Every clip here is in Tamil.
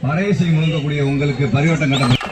பறையசை முழங்கக்கூடிய உங்களுக்கு பரிவட்டம் கட்ட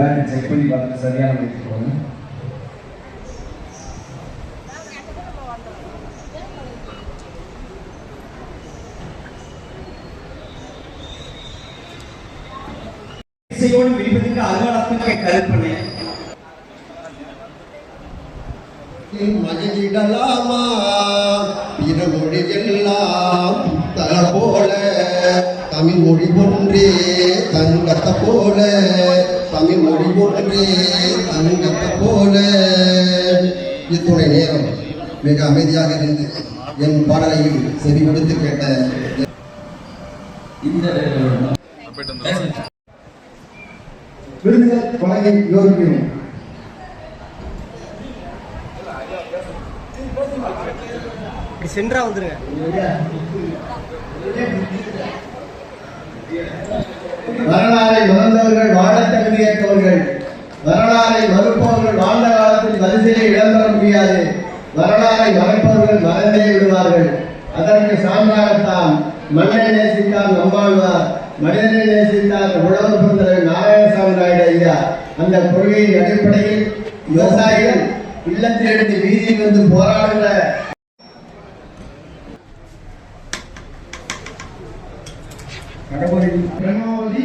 எல்லாருக்கும் செக் பண்ணி பார்த்துட்டு சரியான முயற்சி போகணும். இசையோடு விரிவதற்கு அலுவலகத்துக்கு கருப்பண்ணே மகிழ்ச்சிடலாமா பிற மொழி எல்லாம் தல போல தமிழ் மொழி ஒன்றே தங்கத்தை போல தமிழ் மொழி ஒன்றே தங்கத்தை போல. இத்துணை நேரம் மிக அமைதியாக இருந்து என் பாடலையும் செவி கொடுத்து கேட்ட இந்த விருதுகள் வழங்கி யோசிக்கிறேன். சென்றா வந்துருங்க. வரலாறை மறந்தவர்கள் வாழ தகுதியற்றவர்கள், வரலாறை மறுப்பவர்கள் வாழ்ந்த காலத்தில் வரிசையை இழந்துட முடியாது, வரலாறை மறைப்பவர்கள் மறந்தே விடுவார்கள். அதற்கு சான்றாகத்தான் மண்ணை நேசித்தார் நம்மாழ்வார், மனிதனை நேசித்தார் உழவர் பிறந்தவர் நாராயணசாமி நாயுடு ஐயா. அந்த கொள்கையின் அடிப்படையில் விவசாயிகள் இல்லத்தில் எடுத்து வீதியில் வந்து போராடுகிற கடவுளின் பிரம்மோதி